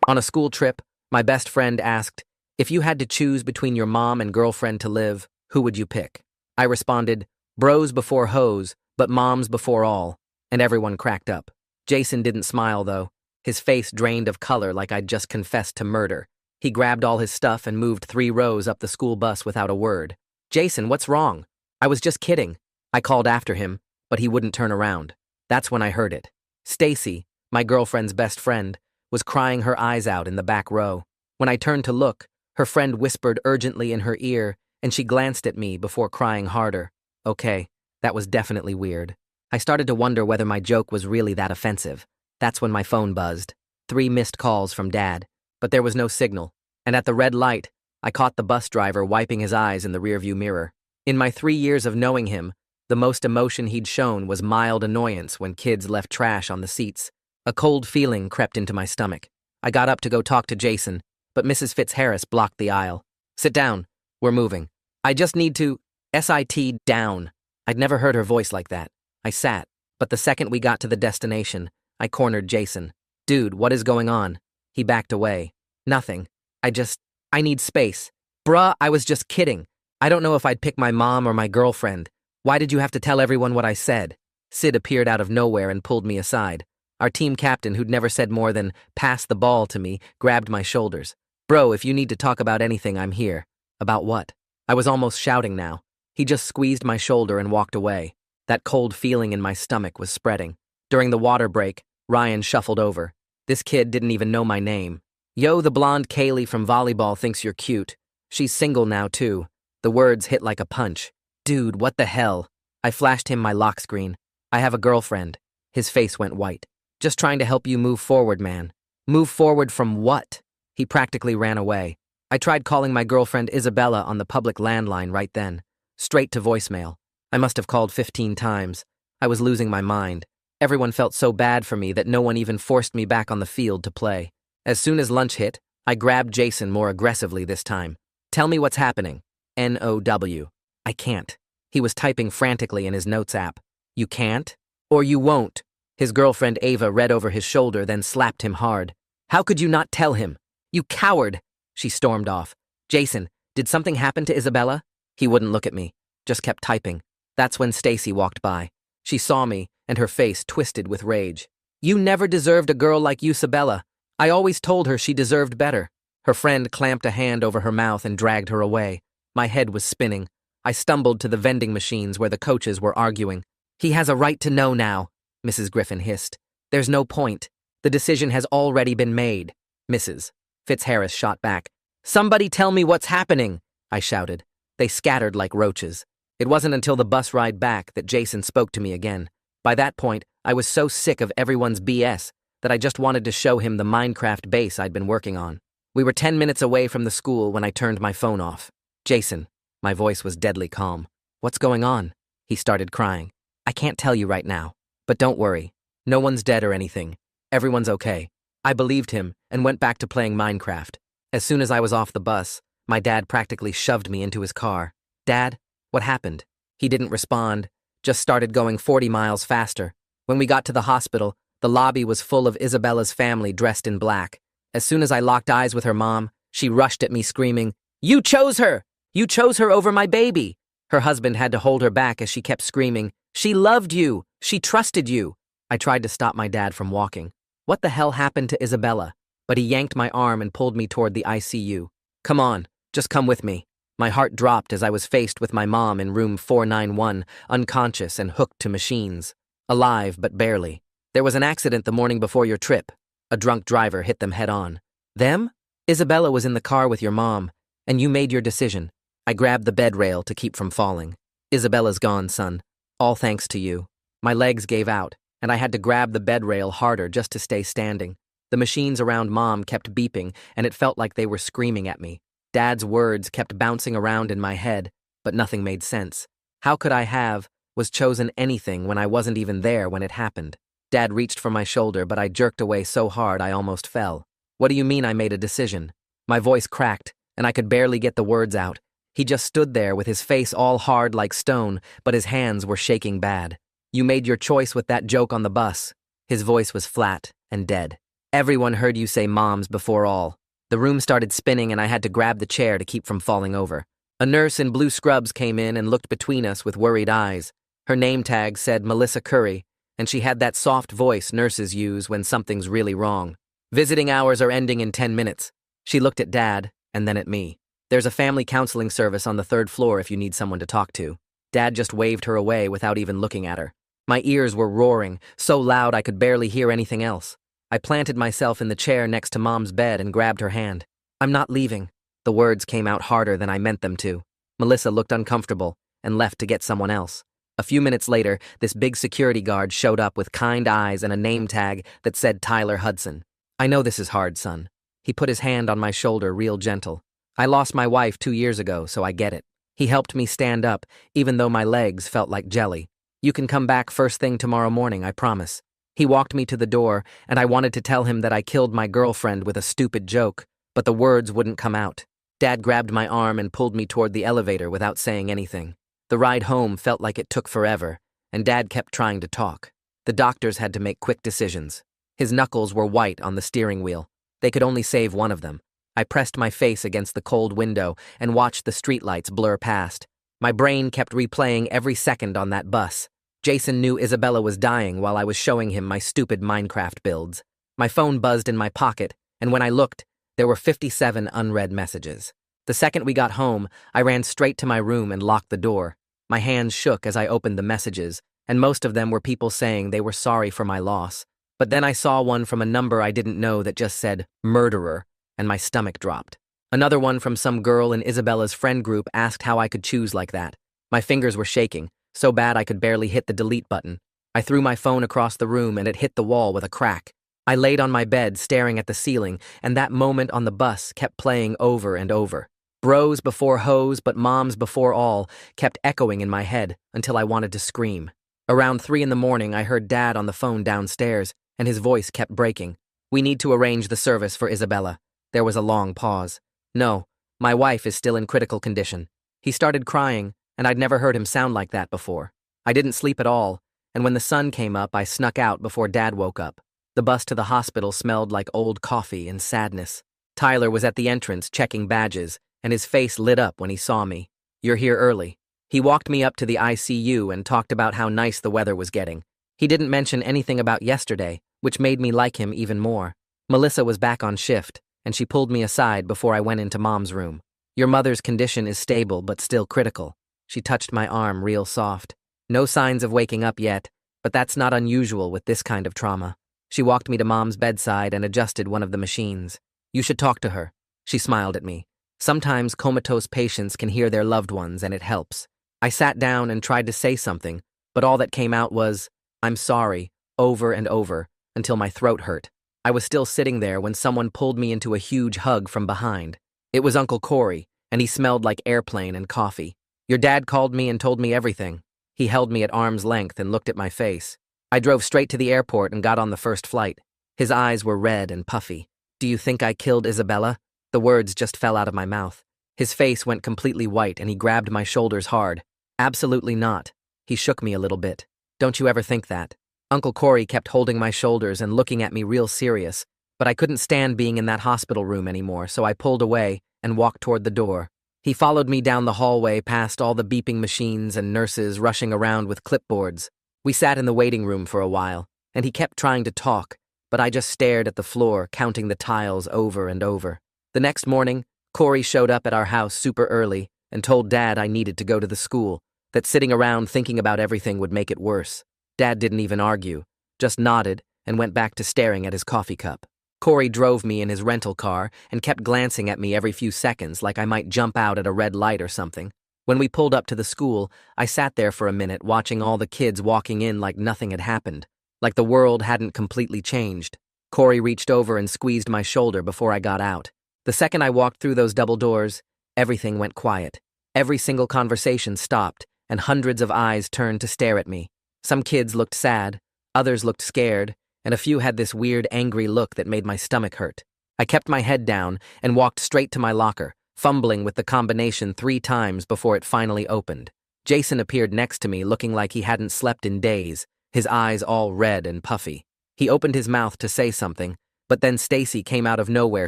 On a school trip, my best friend asked, if you had to choose between your mom and girlfriend to live, who would you pick? I responded, bros before hoes, but moms before all, and everyone cracked up. Jason didn't smile, though. His face drained of color like I'd just confessed to murder. He grabbed all his stuff and moved 3 rows up the school bus without a word. Jason, what's wrong? I was just kidding. I called after him, but he wouldn't turn around. That's when I heard it. Stacy, my girlfriend's best friend, was crying her eyes out in the back row. When I turned to look, her friend whispered urgently in her ear, and she glanced at me before crying harder. Okay, that was definitely weird. I started to wonder whether my joke was really that offensive. That's when my phone buzzed. 3 missed calls from Dad, but there was no signal. And at the red light, I caught the bus driver wiping his eyes in the rearview mirror. In my 3 years of knowing him, the most emotion he'd shown was mild annoyance when kids left trash on the seats. A cold feeling crept into my stomach. I got up to go talk to Jason, but Mrs. Fitzharris blocked the aisle. Sit down. We're moving. I just need to… sit down. I'd never heard her voice like that. I sat, but the second we got to the destination, I cornered Jason. Dude, what is going on? He backed away. Nothing. I need space. Bruh, I was just kidding. I don't know if I'd pick my mom or my girlfriend. Why did you have to tell everyone what I said? Sid appeared out of nowhere and pulled me aside. Our team captain, who'd never said more than, pass the ball to me, grabbed my shoulders. Bro, if you need to talk about anything, I'm here. About what? I was almost shouting now. He just squeezed my shoulder and walked away. That cold feeling in my stomach was spreading. During the water break, Ryan shuffled over. This kid didn't even know my name. Yo, the blonde Kaylee from volleyball thinks you're cute. She's single now, too. The words hit like a punch. Dude, what the hell? I flashed him my lock screen. I have a girlfriend. His face went white. Just trying to help you move forward, man. Move forward from what? He practically ran away. I tried calling my girlfriend Isabella on the public landline right then. Straight to voicemail. I must have called 15 times. I was losing my mind. Everyone felt so bad for me that no one even forced me back on the field to play. As soon as lunch hit, I grabbed Jason more aggressively this time. Tell me what's happening. N-O-W. I can't. He was typing frantically in his notes app. You can't? Or you won't. His girlfriend Ava read over his shoulder, then slapped him hard. How could you not tell him? You coward! She stormed off. Jason, did something happen to Isabella? He wouldn't look at me, just kept typing. That's when Stacy walked by. She saw me, and her face twisted with rage. You never deserved a girl like Isabella. I always told her she deserved better. Her friend clamped a hand over her mouth and dragged her away. My head was spinning. I stumbled to the vending machines where the coaches were arguing. He has a right to know now, Mrs. Griffin hissed. There's no point. The decision has already been made. Mrs. Fitzharris shot back. Somebody tell me what's happening, I shouted. They scattered like roaches. It wasn't until the bus ride back that Jason spoke to me again. By that point, I was so sick of everyone's BS that I just wanted to show him the Minecraft base I'd been working on. We were 10 minutes away from the school when I turned my phone off. Jason, my voice was deadly calm. What's going on? He started crying. I can't tell you right now. But don't worry. No one's dead or anything. Everyone's okay. I believed him and went back to playing Minecraft. As soon as I was off the bus, my dad practically shoved me into his car. Dad, what happened? He didn't respond, just started going 40 miles faster. When we got to the hospital, the lobby was full of Isabella's family dressed in black. As soon as I locked eyes with her mom, she rushed at me screaming, You chose her! You chose her over my baby! Her husband had to hold her back as she kept screaming, She loved you! She trusted you! I tried to stop my dad from walking. What the hell happened to Isabella? But he yanked my arm and pulled me toward the ICU. Come on, just come with me. My heart dropped as I was faced with my mom in room 491, unconscious and hooked to machines. Alive, but barely. There was an accident the morning before your trip. A drunk driver hit them head-on. Them? Isabella was in the car with your mom, and you made your decision. I grabbed the bed rail to keep from falling. Isabella's gone, son. All thanks to you. My legs gave out, and I had to grab the bed rail harder just to stay standing. The machines around Mom kept beeping, and it felt like they were screaming at me. Dad's words kept bouncing around in my head, but nothing made sense. How could I was chosen anything when I wasn't even there when it happened? Dad reached for my shoulder, but I jerked away so hard I almost fell. What do you mean I made a decision? My voice cracked, and I could barely get the words out. He just stood there with his face all hard like stone, but his hands were shaking bad. You made your choice with that joke on the bus. His voice was flat and dead. Everyone heard you say moms before all. The room started spinning and I had to grab the chair to keep from falling over. A nurse in blue scrubs came in and looked between us with worried eyes. Her name tag said Melissa Curry, and she had that soft voice nurses use when something's really wrong. Visiting hours are ending in 10 minutes. She looked at Dad, and then at me. There's a family counseling service on the 3rd floor if you need someone to talk to. Dad just waved her away without even looking at her. My ears were roaring, so loud I could barely hear anything else. I planted myself in the chair next to Mom's bed and grabbed her hand. "I'm not leaving." The words came out harder than I meant them to. Melissa looked uncomfortable and left to get someone else. A few minutes later, this big security guard showed up with kind eyes and a name tag that said Tyler Hudson. "I know this is hard, son." He put his hand on my shoulder real gentle. "I lost my wife 2 years ago, so I get it." He helped me stand up, even though my legs felt like jelly. "You can come back first thing tomorrow morning, I promise." He walked me to the door, and I wanted to tell him that I killed my girlfriend with a stupid joke, but the words wouldn't come out. Dad grabbed my arm and pulled me toward the elevator without saying anything. The ride home felt like it took forever, and Dad kept trying to talk. The doctors had to make quick decisions. His knuckles were white on the steering wheel. They could only save one of them. I pressed my face against the cold window and watched the streetlights blur past. My brain kept replaying every second on that bus. Jason knew Isabella was dying while I was showing him my stupid Minecraft builds. My phone buzzed in my pocket, and when I looked, there were 57 unread messages. The second we got home, I ran straight to my room and locked the door. My hands shook as I opened the messages, and most of them were people saying they were sorry for my loss. But then I saw one from a number I didn't know that just said, "murderer," and my stomach dropped. Another one from some girl in Isabella's friend group asked how I could choose like that. My fingers were shaking, so bad I could barely hit the delete button. I threw my phone across the room and it hit the wall with a crack. I laid on my bed staring at the ceiling, and that moment on the bus kept playing over and over. Bros before hoes, but moms before all kept echoing in my head until I wanted to scream. Around 3 in the morning, I heard Dad on the phone downstairs, and his voice kept breaking. "We need to arrange the service for Isabella." There was a long pause. "No, my wife is still in critical condition." He started crying, and I'd never heard him sound like that before. I didn't sleep at all, and when the sun came up, I snuck out before Dad woke up. The bus to the hospital smelled like old coffee and sadness. Tyler was at the entrance checking badges, and his face lit up when he saw me. "You're here early." He walked me up to the ICU and talked about how nice the weather was getting. He didn't mention anything about yesterday, which made me like him even more. Melissa was back on shift, and she pulled me aside before I went into Mom's room. "Your mother's condition is stable but still critical." She touched my arm real soft. "No signs of waking up yet, but that's not unusual with this kind of trauma." She walked me to Mom's bedside and adjusted one of the machines. "You should talk to her." She smiled at me. "Sometimes comatose patients can hear their loved ones and it helps." I sat down and tried to say something, but all that came out was, "I'm sorry," over and over, until my throat hurt. I was still sitting there when someone pulled me into a huge hug from behind. It was Uncle Corey, and he smelled like airplane and coffee. "Your dad called me and told me everything." He held me at arm's length and looked at my face. I drove straight to the airport and got on the first flight. His eyes were red and puffy. "Do you think I killed Isabella?" The words just fell out of my mouth. His face went completely white and he grabbed my shoulders hard. "Absolutely not." He shook me a little bit. "Don't you ever think that?" Uncle Corey kept holding my shoulders and looking at me real serious, but I couldn't stand being in that hospital room anymore, so I pulled away and walked toward the door. He followed me down the hallway past all the beeping machines and nurses rushing around with clipboards. We sat in the waiting room for a while, and he kept trying to talk, but I just stared at the floor, counting the tiles over and over. The next morning, Corey showed up at our house super early and told Dad I needed to go to the school, that sitting around thinking about everything would make it worse. Dad didn't even argue, just nodded and went back to staring at his coffee cup. Corey drove me in his rental car and kept glancing at me every few seconds like I might jump out at a red light or something. When we pulled up to the school, I sat there for a minute watching all the kids walking in like nothing had happened, like the world hadn't completely changed. Corey reached over and squeezed my shoulder before I got out. The second I walked through those double doors, everything went quiet. Every single conversation stopped, and hundreds of eyes turned to stare at me. Some kids looked sad, others looked scared, and a few had this weird, angry look that made my stomach hurt. I kept my head down and walked straight to my locker, fumbling with the combination 3 times before it finally opened. Jason appeared next to me looking like he hadn't slept in days, his eyes all red and puffy. He opened his mouth to say something, But then Stacy came out of nowhere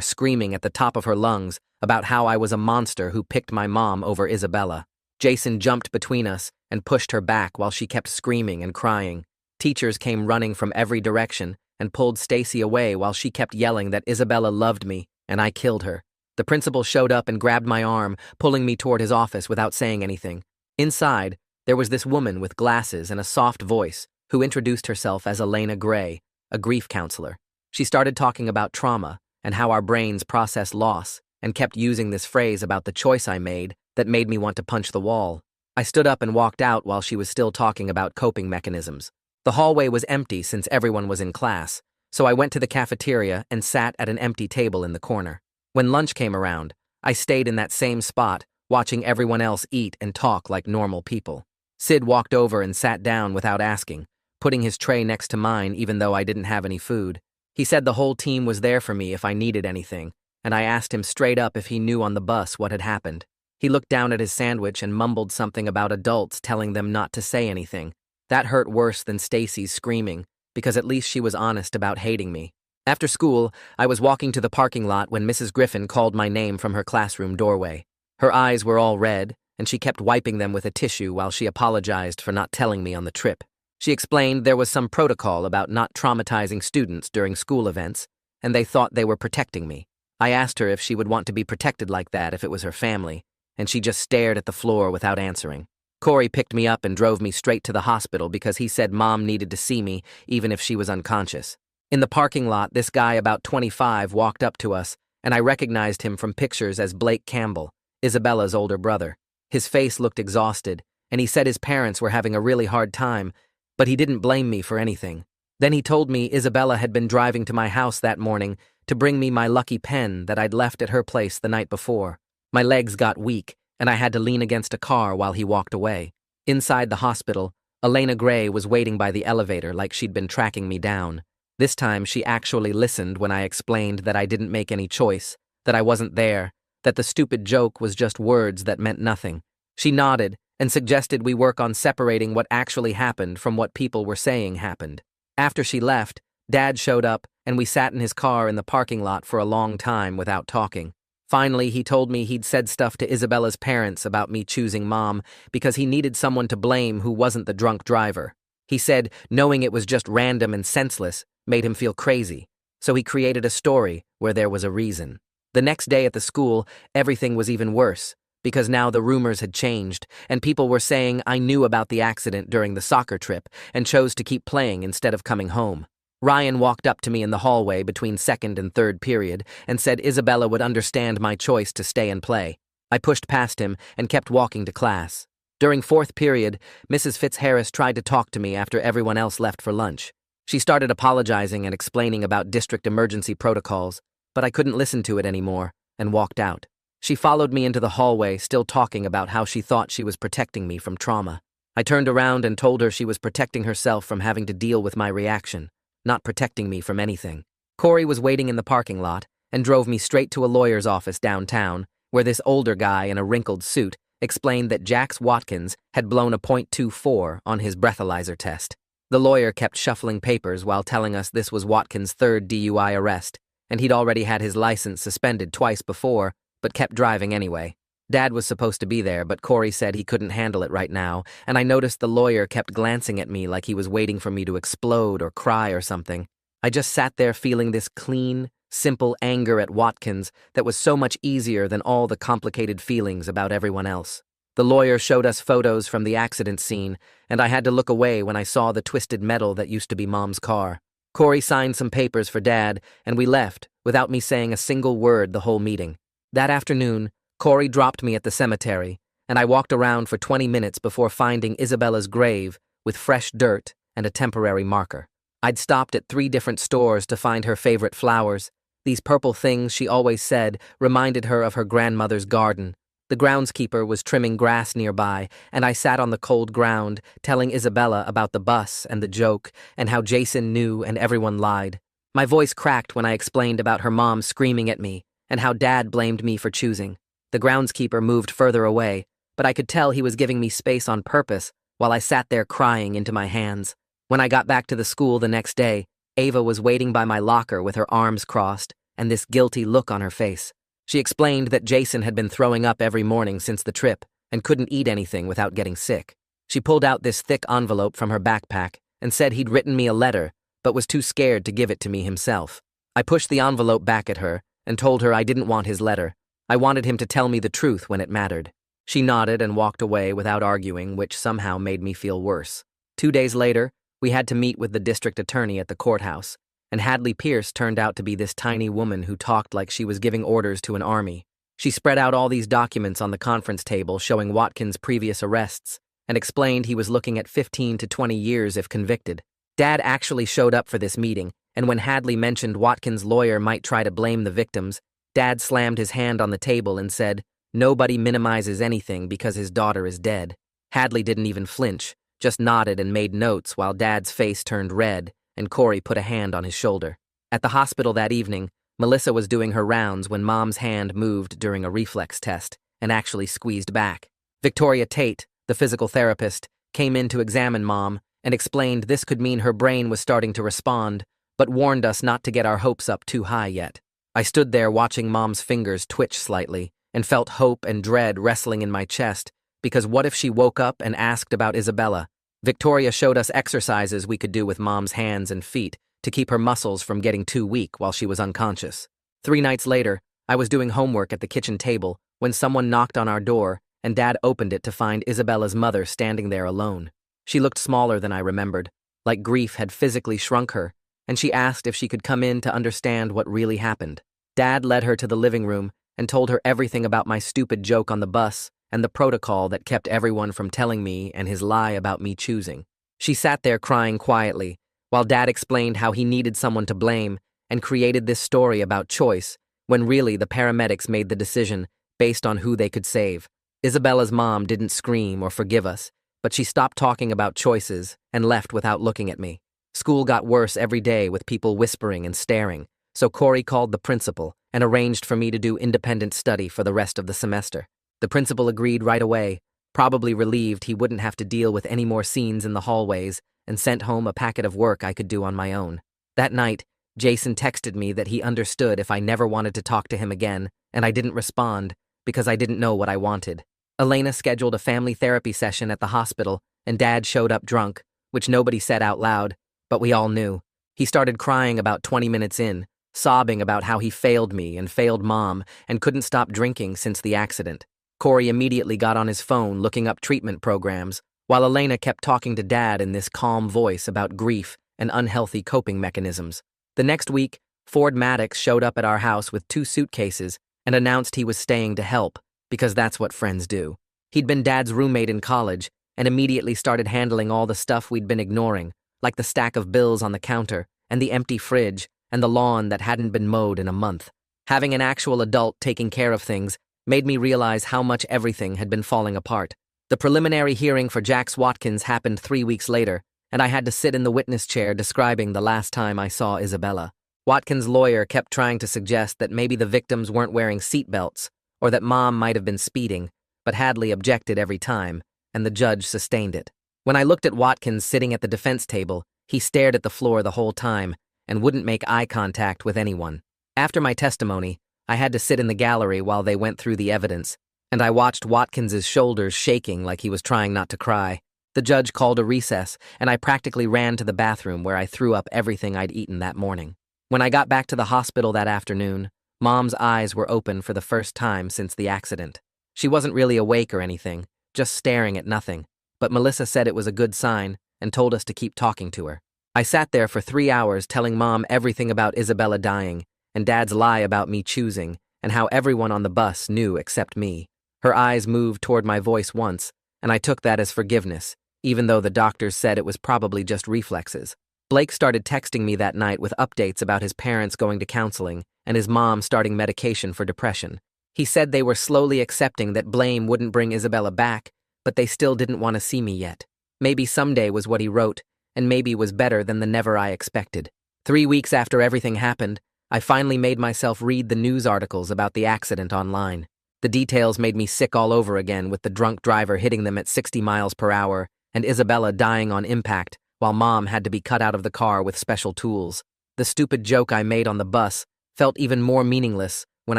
screaming at the top of her lungs about how I was a monster who picked my mom over Isabella. Jason jumped between us and pushed her back while she kept screaming and crying. Teachers came running from every direction and pulled Stacy away while she kept yelling that Isabella loved me and I killed her. The principal showed up and grabbed my arm, pulling me toward his office without saying anything. Inside, there was this woman with glasses and a soft voice who introduced herself as Elena Gray, a grief counselor. She started talking about trauma and how our brains process loss and kept using this phrase about the choice I made that made me want to punch the wall. I stood up and walked out while she was still talking about coping mechanisms. The hallway was empty since everyone was in class, so I went to the cafeteria and sat at an empty table in the corner. When lunch came around, I stayed in that same spot, watching everyone else eat and talk like normal people. Sid walked over and sat down without asking, putting his tray next to mine even though I didn't have any food. He said the whole team was there for me if I needed anything, and I asked him straight up if he knew on the bus what had happened. He looked down at his sandwich and mumbled something about adults telling them not to say anything. That hurt worse than Stacy's screaming, because at least she was honest about hating me. After school, I was walking to the parking lot when Mrs. Griffin called my name from her classroom doorway. Her eyes were all red, and she kept wiping them with a tissue while she apologized for not telling me on the trip. She explained there was some protocol about not traumatizing students during school events, and they thought they were protecting me. I asked her if she would want to be protected like that if it was her family, and she just stared at the floor without answering. Corey picked me up and drove me straight to the hospital because he said Mom needed to see me even if she was unconscious. In the parking lot, this guy about 25 walked up to us, and I recognized him from pictures as Blake Campbell, Isabella's older brother. His face looked exhausted, and he said his parents were having a really hard time, but he didn't blame me for anything. Then he told me Isabella had been driving to my house that morning to bring me my lucky pen that I'd left at her place the night before. My legs got weak, and I had to lean against a car while he walked away. Inside the hospital, Elena Gray was waiting by the elevator like she'd been tracking me down. This time, she actually listened when I explained that I didn't make any choice, that I wasn't there, that the stupid joke was just words that meant nothing. She nodded and suggested we work on separating what actually happened from what people were saying happened. After she left, Dad showed up, and we sat in his car in the parking lot for a long time without talking. Finally, he told me he'd said stuff to Isabella's parents about me choosing Mom because he needed someone to blame who wasn't the drunk driver. He said knowing it was just random and senseless made him feel crazy, so he created a story where there was a reason. The next day at the school, everything was even worse, because now the rumors had changed, and people were saying I knew about the accident during the soccer trip and chose to keep playing instead of coming home. Ryan walked up to me in the hallway between second and third period and said Isabella would understand my choice to stay and play. I pushed past him and kept walking to class. During fourth period, Mrs. Fitzharris tried to talk to me after everyone else left for lunch. She started apologizing and explaining about district emergency protocols, but I couldn't listen to it anymore and walked out. She followed me into the hallway, still talking about how she thought she was protecting me from trauma. I turned around and told her she was protecting herself from having to deal with my reaction, not protecting me from anything. Corey was waiting in the parking lot and drove me straight to a lawyer's office downtown, where this older guy in a wrinkled suit explained that Jax Watkins had blown a .24 on his breathalyzer test. The lawyer kept shuffling papers while telling us this was Watkins' third DUI arrest, and he'd already had his license suspended twice before, but kept driving anyway. Dad was supposed to be there, but Corey said he couldn't handle it right now, and I noticed the lawyer kept glancing at me like he was waiting for me to explode or cry or something. I just sat there feeling this clean, simple anger at Watkins that was so much easier than all the complicated feelings about everyone else. The lawyer showed us photos from the accident scene, and I had to look away when I saw the twisted metal that used to be Mom's car. Corey signed some papers for Dad, and we left, without me saying a single word the whole meeting. That afternoon, Corey dropped me at the cemetery, and I walked around for 20 minutes before finding Isabella's grave with fresh dirt and a temporary marker. I'd stopped at 3 different stores to find her favorite flowers. These purple things she always said reminded her of her grandmother's garden. The groundskeeper was trimming grass nearby, and I sat on the cold ground, telling Isabella about the bus and the joke, and how Jason knew and everyone lied. My voice cracked when I explained about her mom screaming at me, and how Dad blamed me for choosing. The groundskeeper moved further away, but I could tell he was giving me space on purpose while I sat there crying into my hands. When I got back to the school the next day, Ava was waiting by my locker with her arms crossed and this guilty look on her face. She explained that Jason had been throwing up every morning since the trip and couldn't eat anything without getting sick. She pulled out this thick envelope from her backpack and said he'd written me a letter, but was too scared to give it to me himself. I pushed the envelope back at her and told her I didn't want his letter. I wanted him to tell me the truth when it mattered. She nodded and walked away without arguing, which somehow made me feel worse. 2 days later, we had to meet with the district attorney at the courthouse, and Hadley Pierce turned out to be this tiny woman who talked like she was giving orders to an army. She spread out all these documents on the conference table showing Watkins' previous arrests and explained he was looking at 15 to 20 years if convicted. Dad actually showed up for this meeting, and when Hadley mentioned Watkins' lawyer might try to blame the victims, Dad slammed his hand on the table and said, "Nobody minimizes anything because his daughter is dead." Hadley didn't even flinch, just nodded and made notes while Dad's face turned red and Corey put a hand on his shoulder. At the hospital that evening, Melissa was doing her rounds when Mom's hand moved during a reflex test and actually squeezed back. Victoria Tate, the physical therapist, came in to examine Mom and explained this could mean her brain was starting to respond, but warned us not to get our hopes up too high yet. I stood there watching Mom's fingers twitch slightly and felt hope and dread wrestling in my chest because what if she woke up and asked about Isabella? Victoria showed us exercises we could do with Mom's hands and feet to keep her muscles from getting too weak while she was unconscious. 3 nights later, I was doing homework at the kitchen table when someone knocked on our door and Dad opened it to find Isabella's mother standing there alone. She looked smaller than I remembered, like grief had physically shrunk her, and she asked if she could come in to understand what really happened. Dad led her to the living room and told her everything about my stupid joke on the bus and the protocol that kept everyone from telling me and his lie about me choosing. She sat there crying quietly, while Dad explained how he needed someone to blame and created this story about choice, when really the paramedics made the decision based on who they could save. Isabella's mom didn't scream or forgive us, but she stopped talking about choices and left without looking at me. School got worse every day with people whispering and staring, so Corey called the principal and arranged for me to do independent study for the rest of the semester. The principal agreed right away, probably relieved he wouldn't have to deal with any more scenes in the hallways, and sent home a packet of work I could do on my own. That night, Jason texted me that he understood if I never wanted to talk to him again, and I didn't respond because I didn't know what I wanted. Elena scheduled a family therapy session at the hospital, and Dad showed up drunk, which nobody said out loud, but we all knew. He started crying about 20 minutes in, sobbing about how he failed me and failed Mom and couldn't stop drinking since the accident. Corey immediately got on his phone looking up treatment programs, while Elena kept talking to Dad in this calm voice about grief and unhealthy coping mechanisms. The next week, Ford Maddox showed up at our house with 2 suitcases and announced he was staying to help, because that's what friends do. He'd been Dad's roommate in college and immediately started handling all the stuff we'd been ignoring, like the stack of bills on the counter and the empty fridge and the lawn that hadn't been mowed in a month. Having an actual adult taking care of things made me realize how much everything had been falling apart. The preliminary hearing for Jax Watkins happened 3 weeks later, and I had to sit in the witness chair describing the last time I saw Isabella. Watkins' lawyer kept trying to suggest that maybe the victims weren't wearing seatbelts, or that Mom might have been speeding, but Hadley objected every time, and the judge sustained it. When I looked at Watkins sitting at the defense table, he stared at the floor the whole time and wouldn't make eye contact with anyone. After my testimony, I had to sit in the gallery while they went through the evidence, and I watched Watkins's shoulders shaking like he was trying not to cry. The judge called a recess, and I practically ran to the bathroom where I threw up everything I'd eaten that morning. When I got back to the hospital that afternoon, Mom's eyes were open for the first time since the accident. She wasn't really awake or anything, just staring at nothing, but Melissa said it was a good sign and told us to keep talking to her. I sat there for 3 hours telling Mom everything about Isabella dying, and Dad's lie about me choosing, and how everyone on the bus knew except me. Her eyes moved toward my voice once, and I took that as forgiveness, even though the doctors said it was probably just reflexes. Blake started texting me that night with updates about his parents going to counseling and his mom starting medication for depression. He said they were slowly accepting that blame wouldn't bring Isabella back, but they still didn't want to see me yet. Maybe someday was what he wrote, and maybe was better than the never I expected. 3 weeks after everything happened, I finally made myself read the news articles about the accident online. The details made me sick all over again, with the drunk driver hitting them at 60 miles per hour and Isabella dying on impact while Mom had to be cut out of the car with special tools. The stupid joke I made on the bus felt even more meaningless when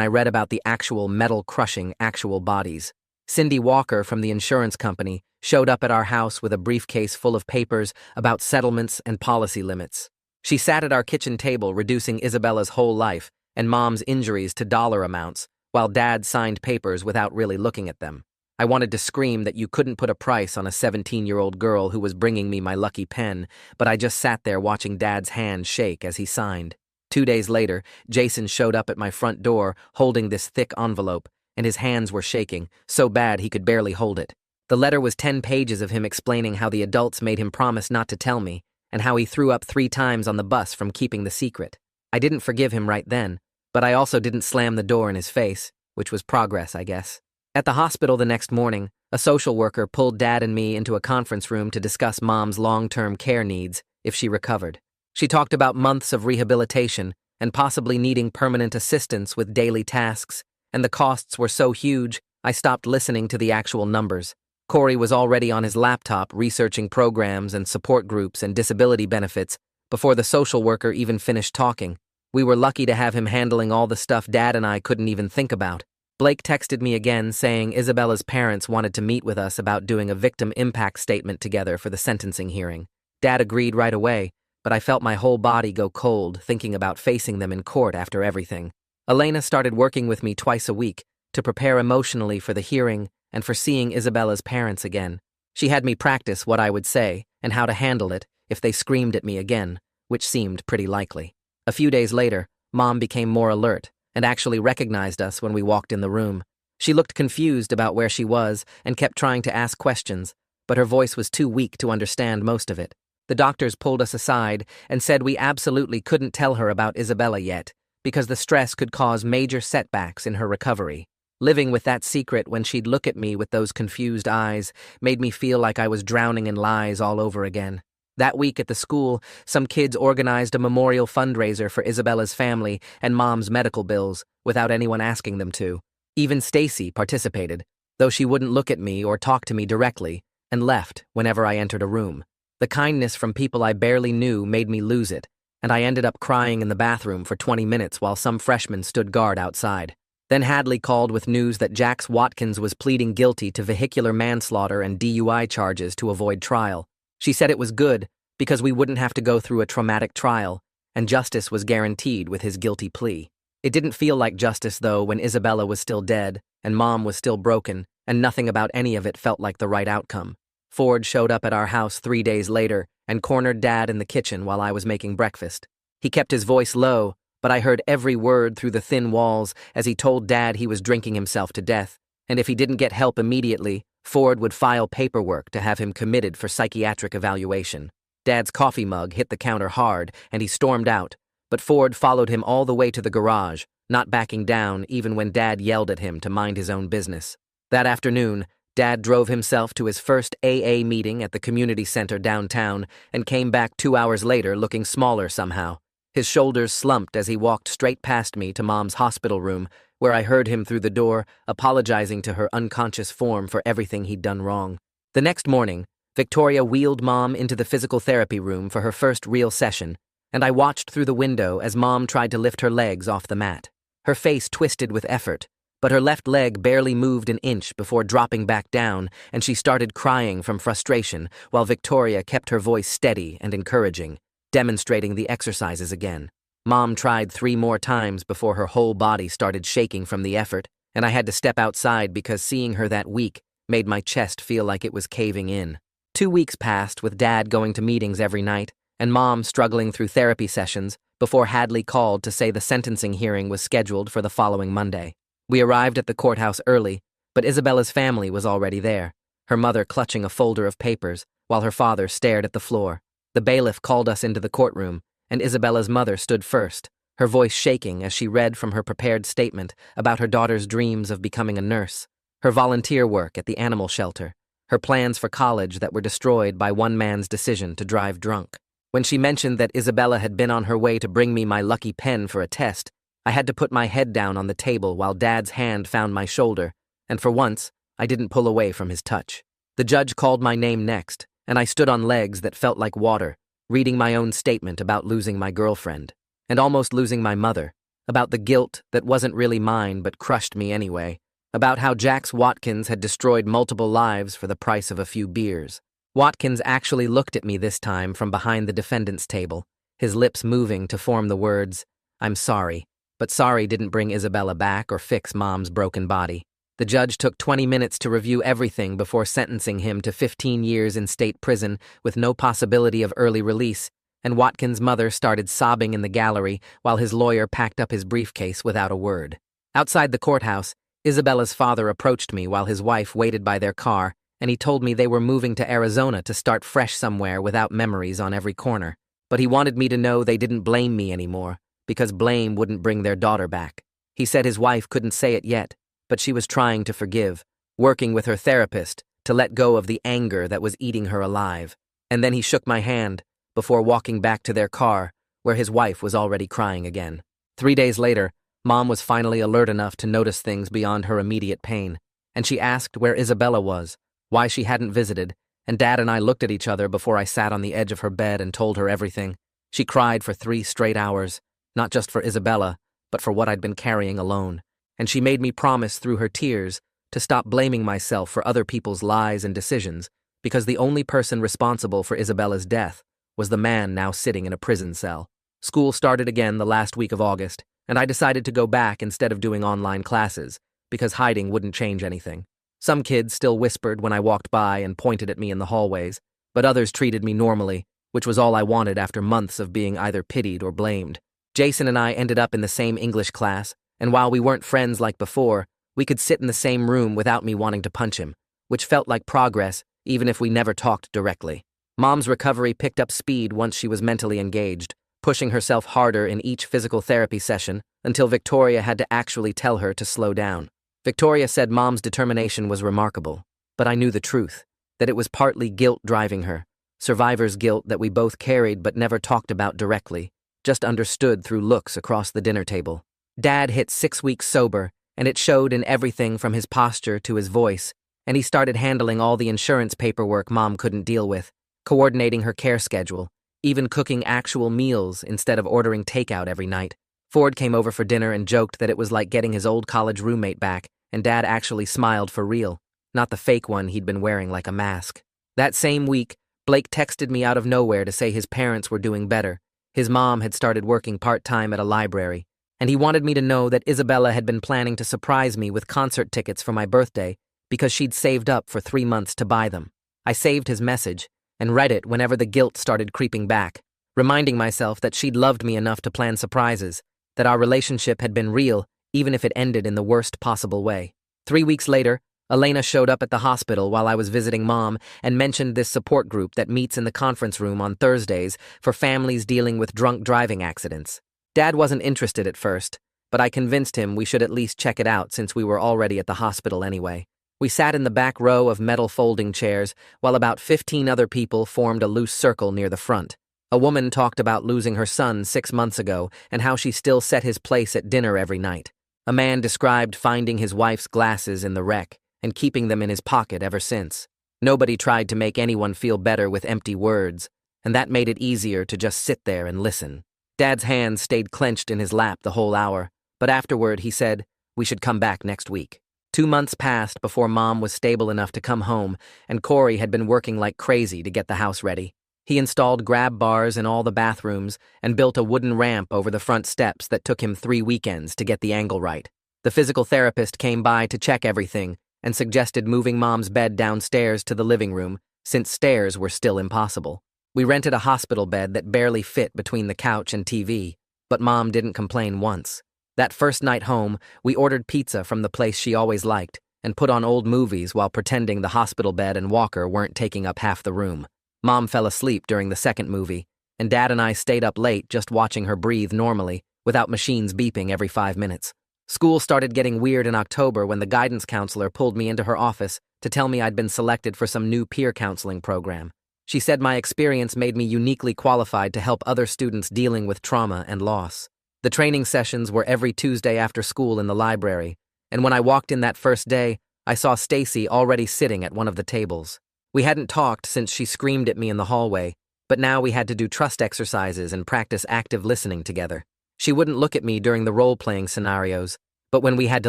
I read about the actual metal-crushing actual bodies. Cindy Walker from the insurance company showed up at our house with a briefcase full of papers about settlements and policy limits. She sat at our kitchen table reducing Isabella's whole life and Mom's injuries to dollar amounts, while Dad signed papers without really looking at them. I wanted to scream that you couldn't put a price on a 17-year-old girl who was bringing me my lucky pen, but I just sat there watching Dad's hand shake as he signed. 2 days later, Jason showed up at my front door holding this thick envelope, and his hands were shaking, so bad he could barely hold it. The letter was 10 pages of him explaining how the adults made him promise not to tell me, and how he threw up 3 times on the bus from keeping the secret. I didn't forgive him right then, but I also didn't slam the door in his face, which was progress, I guess. At the hospital the next morning, a social worker pulled Dad and me into a conference room to discuss Mom's long-term care needs if she recovered. She talked about months of rehabilitation and possibly needing permanent assistance with daily tasks, and the costs were so huge, I stopped listening to the actual numbers. Corey was already on his laptop researching programs and support groups and disability benefits before the social worker even finished talking. We were lucky to have him handling all the stuff Dad and I couldn't even think about. Blake texted me again saying Isabella's parents wanted to meet with us about doing a victim impact statement together for the sentencing hearing. Dad agreed right away, but I felt my whole body go cold thinking about facing them in court after everything. Elena started working with me twice a week to prepare emotionally for the hearing and for seeing Isabella's parents again. She had me practice what I would say and how to handle it if they screamed at me again, which seemed pretty likely. A few days later, Mom became more alert and actually recognized us when we walked in the room. She looked confused about where she was and kept trying to ask questions, but her voice was too weak to understand most of it. The doctors pulled us aside and said we absolutely couldn't tell her about Isabella yet because the stress could cause major setbacks in her recovery. Living with that secret when she'd look at me with those confused eyes made me feel like I was drowning in lies all over again. That week at the school, some kids organized a memorial fundraiser for Isabella's family and Mom's medical bills without anyone asking them to. Even Stacy participated, though she wouldn't look at me or talk to me directly, and left whenever I entered a room. The kindness from people I barely knew made me lose it, and I ended up crying in the bathroom for 20 minutes while some freshmen stood guard outside. Then Hadley called with news that Jax Watkins was pleading guilty to vehicular manslaughter and DUI charges to avoid trial. She said it was good because we wouldn't have to go through a traumatic trial, and justice was guaranteed with his guilty plea. It didn't feel like justice, though, when Isabella was still dead and Mom was still broken, and nothing about any of it felt like the right outcome. Ford showed up at our house 3 days later and cornered Dad in the kitchen while I was making breakfast. He kept his voice low, but I heard every word through the thin walls as he told Dad he was drinking himself to death, and if he didn't get help immediately, Ford would file paperwork to have him committed for psychiatric evaluation. Dad's coffee mug hit the counter hard, and he stormed out, but Ford followed him all the way to the garage, not backing down even when Dad yelled at him to mind his own business. That afternoon, Dad drove himself to his first AA meeting at the community center downtown and came back 2 hours later looking smaller somehow. His shoulders slumped as he walked straight past me to Mom's hospital room, where I heard him through the door, apologizing to her unconscious form for everything he'd done wrong. The next morning, Victoria wheeled Mom into the physical therapy room for her first real session, and I watched through the window as Mom tried to lift her legs off the mat. Her face twisted with effort, but her left leg barely moved an inch before dropping back down, and she started crying from frustration while Victoria kept her voice steady and encouraging, demonstrating the exercises again. Mom tried 3 more times before her whole body started shaking from the effort, and I had to step outside because seeing her that weak made my chest feel like it was caving in. 2 weeks passed with Dad going to meetings every night and Mom struggling through therapy sessions before Hadley called to say the sentencing hearing was scheduled for the following Monday. We arrived at the courthouse early, but Isabella's family was already there, her mother clutching a folder of papers while her father stared at the floor. The bailiff called us into the courtroom, and Isabella's mother stood first, her voice shaking as she read from her prepared statement about her daughter's dreams of becoming a nurse, her volunteer work at the animal shelter, her plans for college that were destroyed by one man's decision to drive drunk. When she mentioned that Isabella had been on her way to bring me my lucky pen for a test, I had to put my head down on the table while Dad's hand found my shoulder, and for once, I didn't pull away from his touch. The judge called my name next, and I stood on legs that felt like water, reading my own statement about losing my girlfriend. and almost losing my mother, about the guilt that wasn't really mine but crushed me anyway, about how Jax Watkins had destroyed multiple lives for the price of a few beers. Watkins actually looked at me this time from behind the defendant's table, his lips moving to form the words, "I'm sorry," but sorry didn't bring Isabella back or fix Mom's broken body. The judge took 20 minutes to review everything before sentencing him to 15 years in state prison with no possibility of early release, and Watkins' mother started sobbing in the gallery while his lawyer packed up his briefcase without a word. Outside the courthouse, Isabella's father approached me while his wife waited by their car, and he told me they were moving to Arizona to start fresh somewhere without memories on every corner. But he wanted me to know they didn't blame me anymore, because blame wouldn't bring their daughter back. He said his wife couldn't say it yet, but she was trying to forgive, working with her therapist to let go of the anger that was eating her alive. And then he shook my hand before walking back to their car, where his wife was already crying again. 3 days later, Mom was finally alert enough to notice things beyond her immediate pain, and she asked where Isabella was, why she hadn't visited, and Dad and I looked at each other before I sat on the edge of her bed and told her everything. She cried for 3 straight hours, not just for Isabella, but for what I'd been carrying alone, and she made me promise through her tears to stop blaming myself for other people's lies and decisions, because the only person responsible for Isabella's death was the man now sitting in a prison cell. School started again the last week of August, and I decided to go back instead of doing online classes, because hiding wouldn't change anything. Some kids still whispered when I walked by and pointed at me in the hallways, but others treated me normally, which was all I wanted after months of being either pitied or blamed. Jason and I ended up in the same English class, and while we weren't friends like before, we could sit in the same room without me wanting to punch him, which felt like progress even if we never talked directly. Mom's recovery picked up speed once she was mentally engaged, pushing herself harder in each physical therapy session until Victoria had to actually tell her to slow down. Victoria said Mom's determination was remarkable, but I knew the truth, that it was partly guilt driving her, survivor's guilt that we both carried but never talked about directly, just understood through looks across the dinner table. Dad hit 6 weeks sober, and it showed in everything from his posture to his voice, and he started handling all the insurance paperwork Mom couldn't deal with, coordinating her care schedule, even cooking actual meals instead of ordering takeout every night. Ford came over for dinner and joked that it was like getting his old college roommate back, and Dad actually smiled for real, not the fake one he'd been wearing like a mask. That same week, Blake texted me out of nowhere to say his parents were doing better. His mom had started working part-time at a library, and he wanted me to know that Isabella had been planning to surprise me with concert tickets for my birthday because she'd saved up for 3 months to buy them. I saved his message and read it whenever the guilt started creeping back, reminding myself that she'd loved me enough to plan surprises, that our relationship had been real even if it ended in the worst possible way. 3 weeks later, Elena showed up at the hospital while I was visiting Mom and mentioned this support group that meets in the conference room on Thursdays for families dealing with drunk driving accidents. Dad wasn't interested at first, but I convinced him we should at least check it out since we were already at the hospital anyway. We sat in the back row of metal folding chairs while about 15 other people formed a loose circle near the front. A woman talked about losing her son 6 months ago and how she still set his place at dinner every night. A man described finding his wife's glasses in the wreck and keeping them in his pocket ever since. Nobody tried to make anyone feel better with empty words, and that made it easier to just sit there and listen. Dad's hands stayed clenched in his lap the whole hour, but afterward he said, "We should come back next week." 2 months passed before Mom was stable enough to come home, and Corey had been working like crazy to get the house ready. He installed grab bars in all the bathrooms and built a wooden ramp over the front steps that took him 3 weekends to get the angle right. The physical therapist came by to check everything and suggested moving Mom's bed downstairs to the living room, since stairs were still impossible. We rented a hospital bed that barely fit between the couch and TV, but Mom didn't complain once. That first night home, we ordered pizza from the place she always liked and put on old movies while pretending the hospital bed and walker weren't taking up half the room. Mom fell asleep during the second movie, and Dad and I stayed up late just watching her breathe normally, without machines beeping every 5 minutes. School started getting weird in October when the guidance counselor pulled me into her office to tell me I'd been selected for some new peer counseling program. She said my experience made me uniquely qualified to help other students dealing with trauma and loss. The training sessions were every Tuesday after school in the library, and when I walked in that first day, I saw Stacy already sitting at one of the tables. We hadn't talked since she screamed at me in the hallway, but now we had to do trust exercises and practice active listening together. She wouldn't look at me during the role-playing scenarios, but when we had to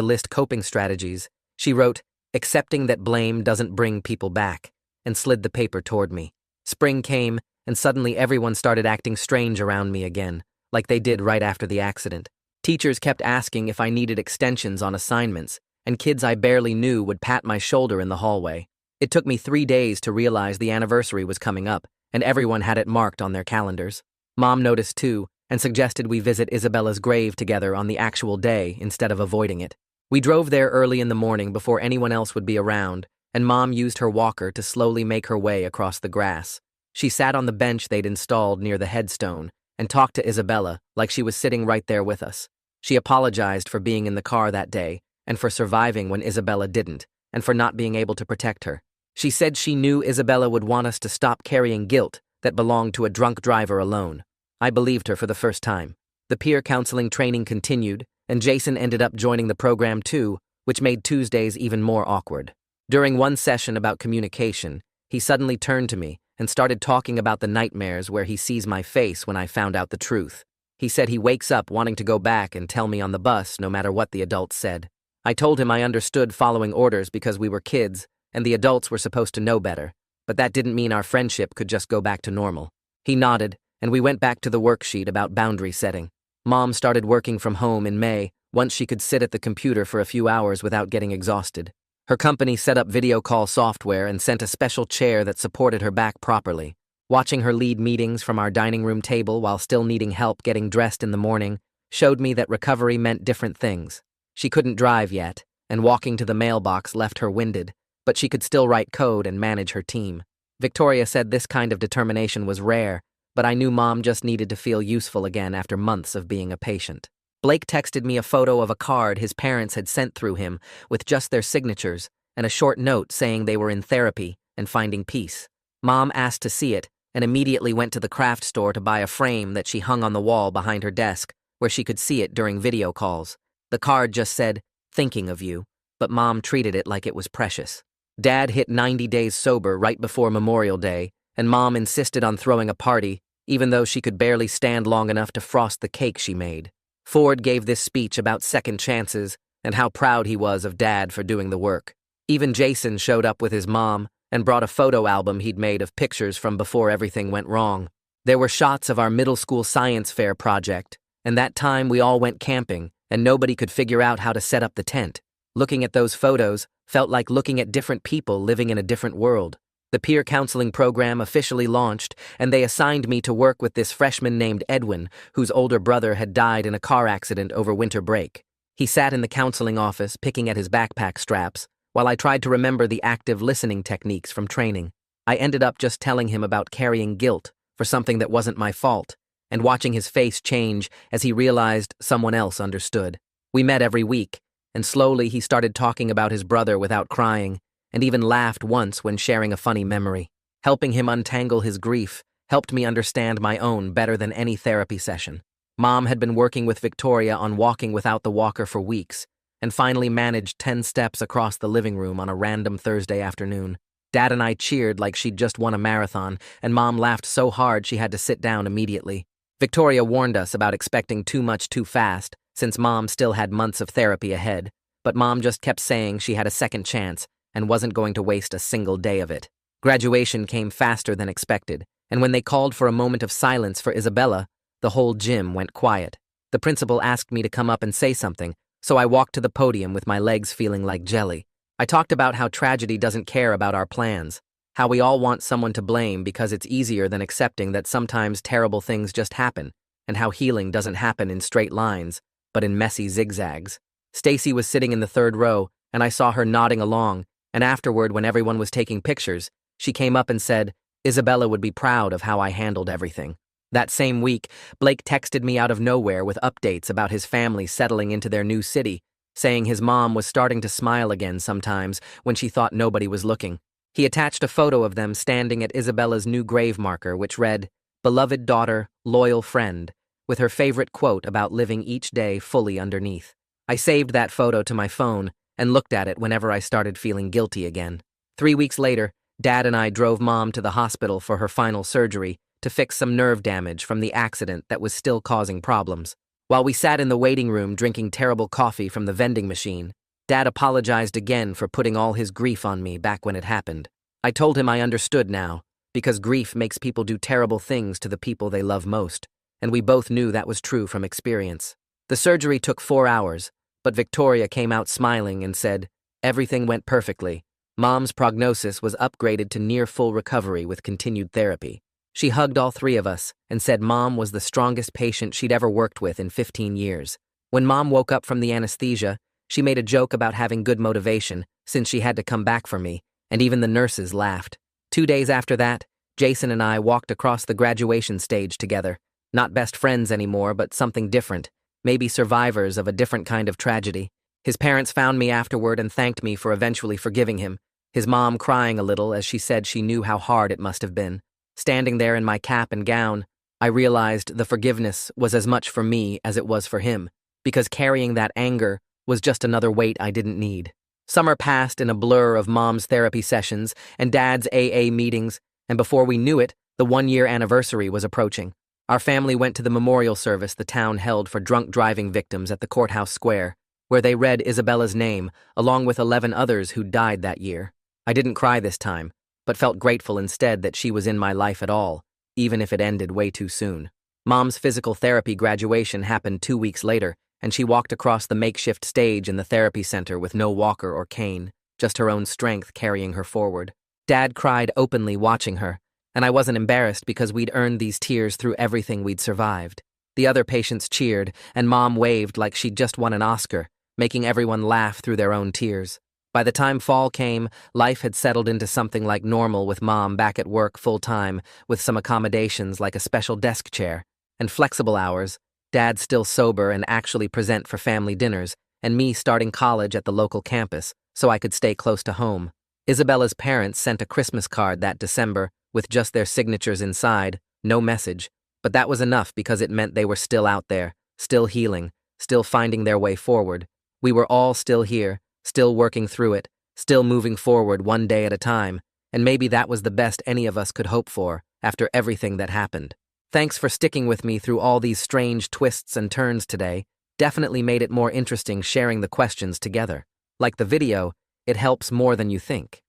list coping strategies, she wrote, "Accepting that blame doesn't bring people back," and slid the paper toward me. Spring came, and suddenly everyone started acting strange around me again, like they did right after the accident. Teachers kept asking if I needed extensions on assignments, and kids I barely knew would pat my shoulder in the hallway. It took me 3 days to realize the anniversary was coming up, and everyone had it marked on their calendars. Mom noticed too, and suggested we visit Isabella's grave together on the actual day instead of avoiding it. We drove there early in the morning before anyone else would be around, and Mom used her walker to slowly make her way across the grass. She sat on the bench they'd installed near the headstone and talked to Isabella like she was sitting right there with us. She apologized for being in the car that day and for surviving when Isabella didn't, and for not being able to protect her. She said she knew Isabella would want us to stop carrying guilt that belonged to a drunk driver alone. I believed her for the first time. The peer counseling training continued, and Jason ended up joining the program too, which made Tuesdays even more awkward. During one session about communication, he suddenly turned to me and started talking about the nightmares where he sees my face when I found out the truth. He said he wakes up wanting to go back and tell me on the bus no matter what the adults said. I told him I understood following orders because we were kids and the adults were supposed to know better, but that didn't mean our friendship could just go back to normal. He nodded, and we went back to the worksheet about boundary setting. Mom started working from home in May once she could sit at the computer for a few hours without getting exhausted. Her company set up video call software and sent a special chair that supported her back properly. Watching her lead meetings from our dining room table while still needing help getting dressed in the morning showed me that recovery meant different things. She couldn't drive yet, and walking to the mailbox left her winded, but she could still write code and manage her team. Victoria said this kind of determination was rare, but I knew Mom just needed to feel useful again after months of being a patient. Blake texted me a photo of a card his parents had sent through him with just their signatures and a short note saying they were in therapy and finding peace. Mom asked to see it and immediately went to the craft store to buy a frame that she hung on the wall behind her desk where she could see it during video calls. The card just said, "Thinking of you," but Mom treated it like it was precious. Dad hit 90 days sober right before Memorial Day, and Mom insisted on throwing a party, even though she could barely stand long enough to frost the cake she made. Ford gave this speech about second chances and how proud he was of Dad for doing the work. Even Jason showed up with his mom and brought a photo album he'd made of pictures from before everything went wrong. There were shots of our middle school science fair project, and that time we all went camping and nobody could figure out how to set up the tent. Looking at those photos felt like looking at different people living in a different world. The peer counseling program officially launched, and they assigned me to work with this freshman named Edwin, whose older brother had died in a car accident over winter break. He sat in the counseling office, picking at his backpack straps, while I tried to remember the active listening techniques from training. I ended up just telling him about carrying guilt for something that wasn't my fault, and watching his face change as he realized someone else understood. We met every week, and slowly he started talking about his brother without crying, and even laughed once when sharing a funny memory. Helping him untangle his grief helped me understand my own better than any therapy session. Mom had been working with Victoria on walking without the walker for weeks, and finally managed 10 steps across the living room on a random Thursday afternoon. Dad and I cheered like she'd just won a marathon, and Mom laughed so hard she had to sit down immediately. Victoria warned us about expecting too much too fast, since Mom still had months of therapy ahead, but Mom just kept saying she had a second chance and wasn't going to waste a single day of it. Graduation came faster than expected, and when they called for a moment of silence for Isabella, the whole gym went quiet. The principal asked me to come up and say something, so I walked to the podium with my legs feeling like jelly. I talked about how tragedy doesn't care about our plans, how we all want someone to blame because it's easier than accepting that sometimes terrible things just happen, and how healing doesn't happen in straight lines, but in messy zigzags. Stacy was sitting in the third row, and I saw her nodding along, and afterward, when everyone was taking pictures, she came up and said, Isabella would be proud of how I handled everything. That same week, Blake texted me out of nowhere with updates about his family settling into their new city, saying his mom was starting to smile again sometimes when she thought nobody was looking. He attached a photo of them standing at Isabella's new grave marker, which read, "Beloved daughter, loyal friend," with her favorite quote about living each day fully underneath. I saved that photo to my phone and looked at it whenever I started feeling guilty again. 3 weeks later, Dad and I drove Mom to the hospital for her final surgery to fix some nerve damage from the accident that was still causing problems. While we sat in the waiting room drinking terrible coffee from the vending machine, Dad apologized again for putting all his grief on me back when it happened. I told him I understood now, because grief makes people do terrible things to the people they love most, and we both knew that was true from experience. The surgery took 4 hours, but Victoria came out smiling and said, "Everything went perfectly. Mom's prognosis was upgraded to near full recovery with continued therapy." She hugged all 3 of us and said Mom was the strongest patient she'd ever worked with in 15 years. When Mom woke up from the anesthesia, she made a joke about having good motivation since she had to come back for me, and even the nurses laughed. 2 days after that, Jason and I walked across the graduation stage together. Not best friends anymore, but something different, maybe survivors of a different kind of tragedy. His parents found me afterward and thanked me for eventually forgiving him, his mom crying a little as she said she knew how hard it must have been. Standing there in my cap and gown, I realized the forgiveness was as much for me as it was for him, because carrying that anger was just another weight I didn't need. Summer passed in a blur of Mom's therapy sessions and Dad's AA meetings, and before we knew it, the 1-year anniversary was approaching. Our family went to the memorial service the town held for drunk driving victims at the courthouse square, where they read Isabella's name, along with 11 others who died that year. I didn't cry this time, but felt grateful instead that she was in my life at all, even if it ended way too soon. Mom's physical therapy graduation happened 2 weeks later, and she walked across the makeshift stage in the therapy center with no walker or cane, just her own strength carrying her forward. Dad cried openly watching her, and I wasn't embarrassed because we'd earned these tears through everything we'd survived. The other patients cheered, and Mom waved like she'd just won an Oscar, making everyone laugh through their own tears. By the time fall came, life had settled into something like normal with Mom back at work full-time, with some accommodations like a special desk chair and flexible hours, Dad still sober and actually present for family dinners, and me starting college at the local campus so I could stay close to home. Isabella's parents sent a Christmas card that December with just their signatures inside, no message, but that was enough because it meant they were still out there, still healing, still finding their way forward. We were all still here, still working through it, still moving forward one day at a time, and maybe that was the best any of us could hope for after everything that happened. Thanks for sticking with me through all these strange twists and turns today. Definitely made it more interesting sharing the questions together. Like the video, it helps more than you think.